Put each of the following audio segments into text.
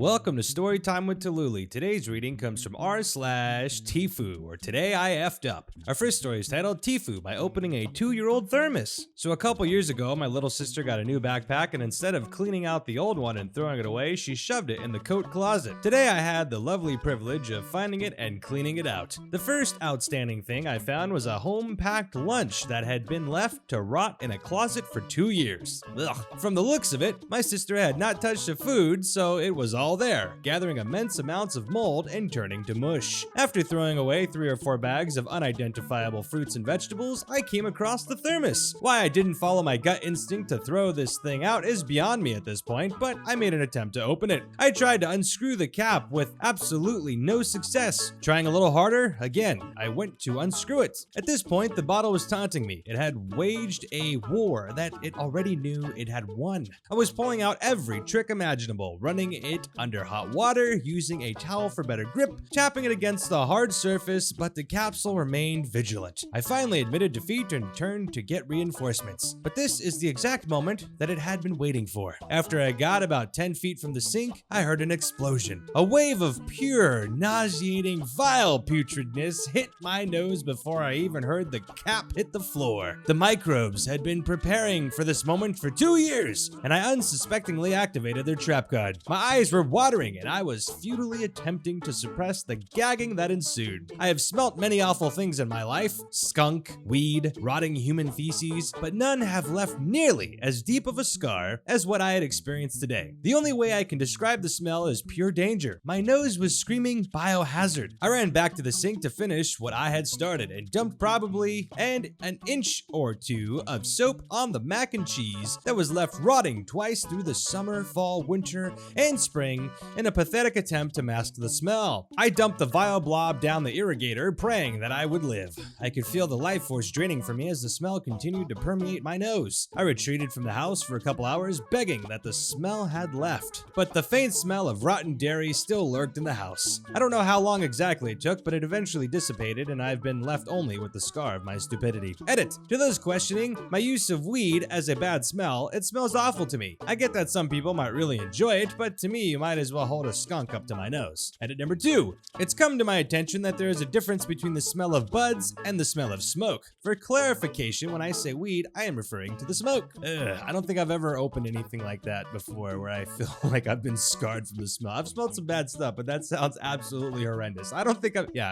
Welcome to Storytime with Tallulah. Today's reading comes from r/TIFU, or Today I Effed Up. Our first story is titled TIFU by opening a 2-year-old thermos. So a couple years ago, my little sister got a new backpack, and instead of cleaning out the old one and throwing it away, she shoved it in the coat closet. Today I had the lovely privilege of finding it and cleaning it out. The first outstanding thing I found was a home-packed lunch that had been left to rot in a closet for 2 years. Ugh. From the looks of it, my sister had not touched the food, so it was all there, gathering immense amounts of mold and turning to mush. After throwing away 3 or 4 bags of unidentifiable fruits and vegetables, I came across the thermos. Why I didn't follow my gut instinct to throw this thing out is beyond me at this point, but I made an attempt to open it. I tried to unscrew the cap with absolutely no success. Trying a little harder, again, I went to unscrew it. At this point, the bottle was taunting me. It had waged a war that it already knew it had won. I was pulling out every trick imaginable, running it under hot water, using a towel for better grip, tapping it against the hard surface, but the capsule remained vigilant. I finally admitted defeat and turned to get reinforcements. But this is the exact moment that it had been waiting for. After I got about 10 feet from the sink, I heard an explosion. A wave of pure, nauseating, vile putridness hit my nose before I even heard the cap hit the floor. The microbes had been preparing for this moment for 2 years, and I unsuspectingly activated their trap card. My eyes were watering, and I was futilely attempting to suppress the gagging that ensued. I have smelt many awful things in my life: skunk, weed, rotting human feces, but none have left nearly as deep of a scar as what I had experienced today. The only way I can describe the smell is pure danger. My nose was screaming biohazard. I ran back to the sink to finish what I had started and dumped probably an inch or 2 of soap on the mac and cheese that was left rotting twice through the summer, fall, winter, and spring in a pathetic attempt to mask the smell. I dumped the vile blob down the irrigator, praying that I would live. I could feel the life force draining from me as the smell continued to permeate my nose. I retreated from the house for a couple hours, begging that the smell had left. But the faint smell of rotten dairy still lurked in the house. I don't know how long exactly it took, but it eventually dissipated, and I've been left only with the scar of my stupidity. Edit. To those questioning my use of weed as a bad smell, it smells awful to me. I get that some people might really enjoy it, but to me, you might as well hold a skunk up to my nose. Edit number 2. It's come to my attention that there is a difference between the smell of buds and the smell of smoke. For clarification, when I say weed, I am referring to the smoke. I don't think I've ever opened anything like that before where I feel like I've been scarred from the smell. I've smelled some bad stuff, but that sounds absolutely horrendous. I've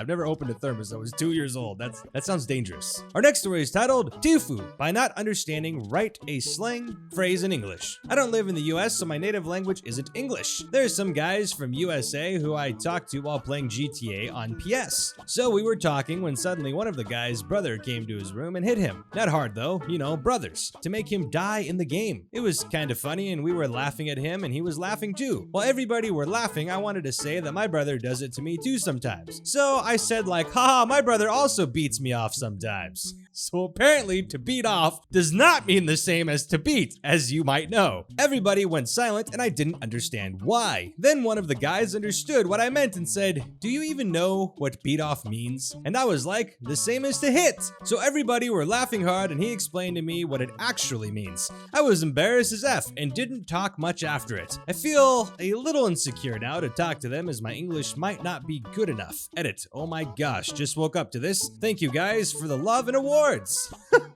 never opened a thermos that was 2 years old. That sounds dangerous. Our next story is titled TIFU by not understanding write a slang phrase in English. I don't live in the US, so my native language isn't English. There's some guys from USA who I talked to while playing GTA on PS. So we were talking when suddenly one of the guy's brother came to his room and hit him. Not hard though, brothers, to make him die in the game. It was kind of funny, and we were laughing at him and he was laughing too. While everybody were laughing, I wanted to say that my brother does it to me too sometimes. So I said haha, my brother also beats me off sometimes. So apparently to beat off does not mean the same as to beat, as you might know. Everybody went silent and I didn't understand why. Then one of the guys understood what I meant and said, "Do you even know what beat off means?" And I was like, "The same as to hit." So everybody were laughing hard and he explained to me what it actually means. I was embarrassed as F and didn't talk much after it. I feel a little insecure now to talk to them as my English might not be good enough. Edit. Oh my gosh, just woke up to this. Thank you guys for the love and awards.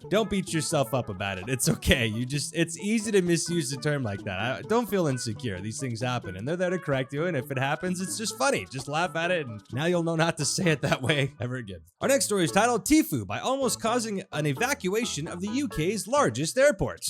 Don't beat yourself up about it. It's okay. It's easy to misuse a term like that. Don't feel insecure. These things happen and they're there to correct you. And if it happens, it's just funny. Just laugh at it. And now you'll know not to say it that way ever again. Our next story is titled TIFU by almost causing an evacuation of the UK's largest airport.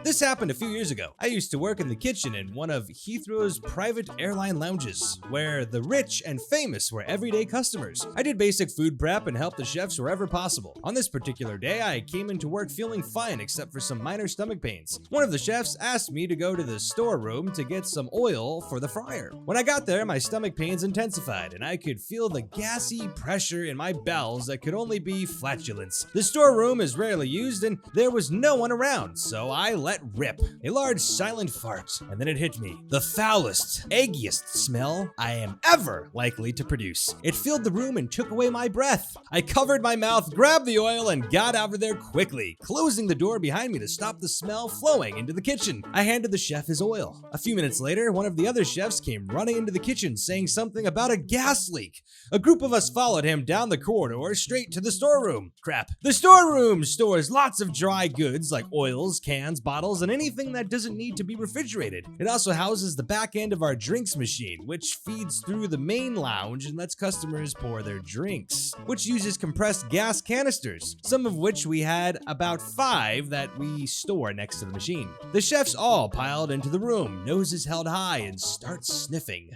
This happened a few years ago. I used to work in the kitchen in one of Heathrow's private airline lounges, where the rich and famous were everyday customers. I did basic food prep and helped the chefs wherever possible. On this particular day, I came into work feeling fine except for some minor stomach pains. One of the chefs asked me to go to the storeroom to get some oil for the fryer. When I got there, my stomach pains intensified and I could feel the gassy pressure in my bowels that could only be flatulence. The storeroom is rarely used and there was no one around, so I let rip. A large silent fart, and then it hit me. The foulest, eggiest smell I am ever likely to produce. It filled the room and took away my breath. I covered my mouth, grabbed the oil, and got out of there quick. quickly, closing the door behind me to stop the smell flowing into the kitchen. I handed the chef his oil. A few minutes later, one of the other chefs came running into the kitchen saying something about a gas leak. A group of us followed him down the corridor straight to the storeroom. Crap. The storeroom stores lots of dry goods like oils, cans, bottles, and anything that doesn't need to be refrigerated. It also houses the back end of our drinks machine, which feeds through the main lounge and lets customers pour their drinks, which uses compressed gas canisters, some of which we had about 5 that we store next to the machine. The chefs all piled into the room, noses held high, and start sniffing.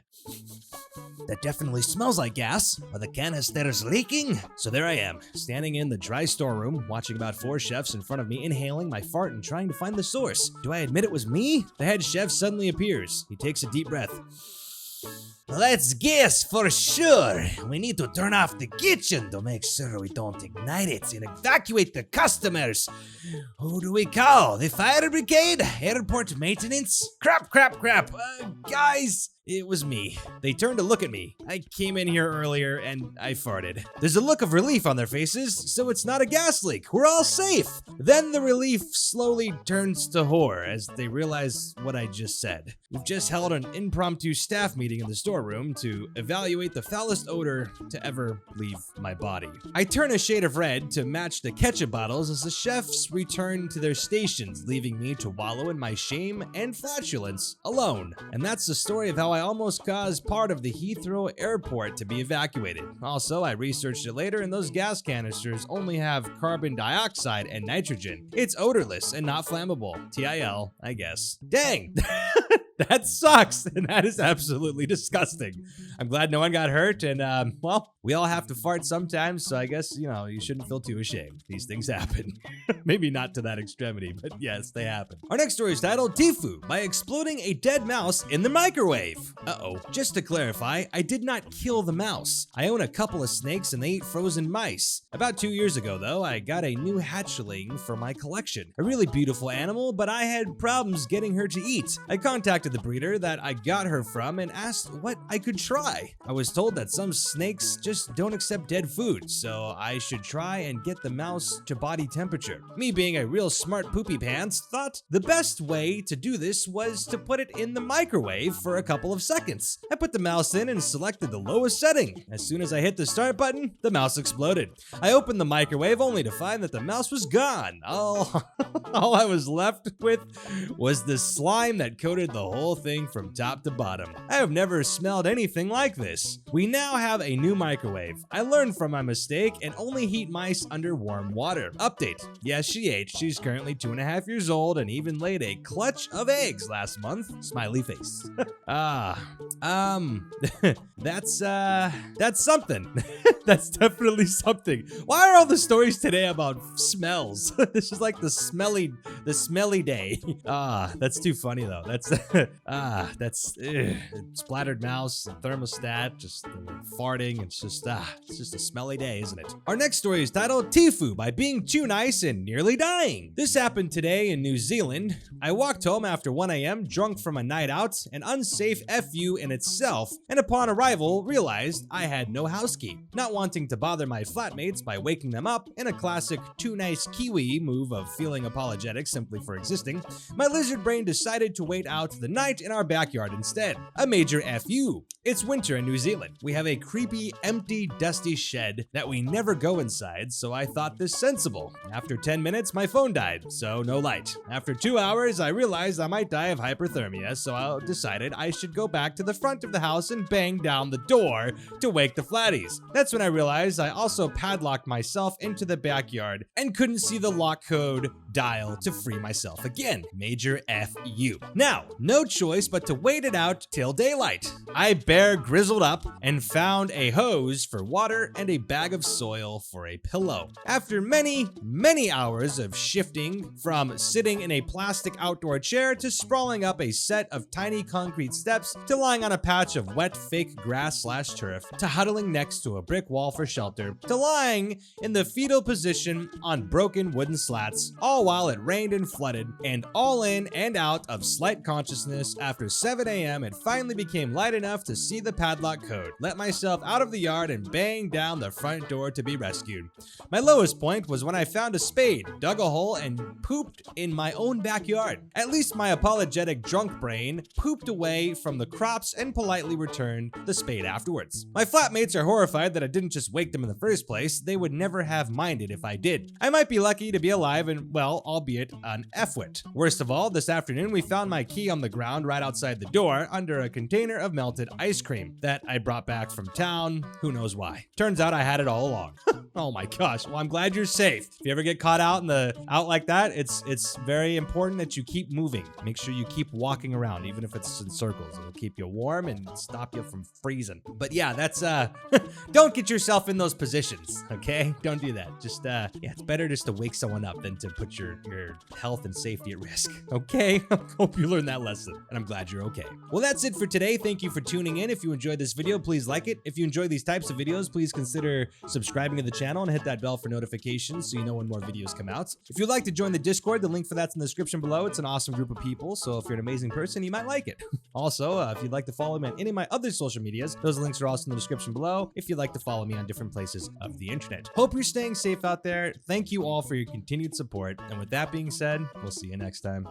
That definitely smells like gas. Are the canisters leaking? So there I am, standing in the dry storeroom, watching about 4 chefs in front of me inhaling my fart and trying to find the source. Do I admit it was me? The head chef suddenly appears. He takes a deep breath. Let's guess for sure. We need to turn off the kitchen to make sure we don't ignite it and evacuate the customers. Who do we call? The fire brigade? Airport maintenance? Crap. Guys, it was me. They turned to look at me. I came in here earlier and I farted. There's a look of relief on their faces, so it's not a gas leak. We're all safe. Then the relief slowly turns to horror as they realize what I just said. We've just held an impromptu staff meeting in the storeroom to evaluate the foulest odor to ever leave my body. I turn a shade of red to match the ketchup bottles as the chefs return to their stations, leaving me to wallow in my shame and flatulence alone. And that's the story of how I almost caused part of the Heathrow airport to be evacuated. Also, I researched it later and those gas canisters only have carbon dioxide and nitrogen. It's odorless and not flammable. TIL, I guess. Dang! That sucks, and that is absolutely disgusting. I'm glad no one got hurt, and, well, we all have to fart sometimes, so I guess, you shouldn't feel too ashamed. These things happen. Maybe not to that extremity, but yes, they happen. Our next story is titled TIFU, by exploding a dead mouse in the microwave. Uh-oh. Just to clarify, I did not kill the mouse. I own a couple of snakes, and they eat frozen mice. About 2 years ago, though, I got a new hatchling for my collection. A really beautiful animal, but I had problems getting her to eat. I contacted the breeder that I got her from and asked what I could try. I was told that some snakes just don't accept dead food, so I should try and get the mouse to body temperature. Me being a real smart poopy pants, thought the best way to do this was to put it in the microwave for a couple of seconds. I put the mouse in and selected the lowest setting. As soon as I hit the start button, the mouse exploded. I opened the microwave only to find that the mouse was gone. All I was left with was the slime that coated the whole thing from top to bottom. I have never smelled anything like this. We now have a new microwave. I learned from my mistake and only heat mice under warm water. Update. Yes, she ate. She's currently 2.5 years old and even laid a clutch of eggs last month. Smiley face. That's something. That's definitely something. Why are all the stories today about smells? This is like the smelly day. That's too funny though. That's splattered mouse, thermostat, just farting. It's just a smelly day, isn't it? Our next story is titled TIFU, by being too nice and nearly dying. This happened today in New Zealand. I walked home after 1 a.m. drunk from a night out, an unsafe FU in itself, and upon arrival realized I had no house key. Not wanting to bother my flatmates by waking them up in a classic too nice Kiwi move of feeling apologetic simply for existing, my lizard brain decided to wait out the night in our backyard instead. A major FU. It's winter in New Zealand. We have a creepy, empty, dusty shed that we never go inside, so I thought this sensible. After 10 minutes, my phone died, so no light. After 2 hours, I realized I might die of hyperthermia, so I decided I should go back to the front of the house and bang down the door to wake the flatties. That's when I realized I also padlocked myself into the backyard and couldn't see the lock code dial to free myself again. Major FU. Now, no choice but to wait it out till daylight. I Bear grizzled up and found a hose for water and a bag of soil for a pillow. After many hours of shifting from sitting in a plastic outdoor chair to sprawling up a set of tiny concrete steps to lying on a patch of wet fake grass/turf to huddling next to a brick wall for shelter to lying in the fetal position on broken wooden slats, all all while it rained and flooded, and all in and out of slight consciousness. After 7 a.m., it finally became light enough to see the padlock code, let myself out of the yard, and bang down the front door to be rescued. My lowest point was when I found a spade, dug a hole, and pooped in my own backyard. At least my apologetic drunk brain pooped away from the crops and politely returned the spade afterwards. My flatmates are horrified that I didn't just wake them in the first place. They would never have minded if I did. I might be lucky to be alive and, well, albeit an F-wit. Worst of all, this afternoon we found my key on the ground right outside the door under a container of melted ice cream that I brought back from town. Who knows why? Turns out I had it all along. Oh my gosh. Well, I'm glad you're safe. If you ever get caught out like that, it's very important that you keep moving. Make sure you keep walking around, even if it's in circles. It'll keep you warm and stop you from freezing. But yeah, that's don't get yourself in those positions, okay? Don't do that. Just yeah, it's better just to wake someone up than to put your health and safety at risk. Okay? Hope you learned that lesson, and I'm glad you're okay. Well, that's it for today. Thank you for tuning in. If you enjoyed this video, please like it. If you enjoy these types of videos, please consider subscribing to the channel and hit that bell for notifications so you know when more videos come out. If you'd like to join the Discord, the link for that's in the description below. It's an awesome group of people, so if you're an amazing person, you might like it. Also, if you'd like to follow me on any of my other social medias, those links are also in the description below if you'd like to follow me on different places of the internet. Hope you're staying safe out there. Thank you all for your continued support. And with that being said, we'll see you next time.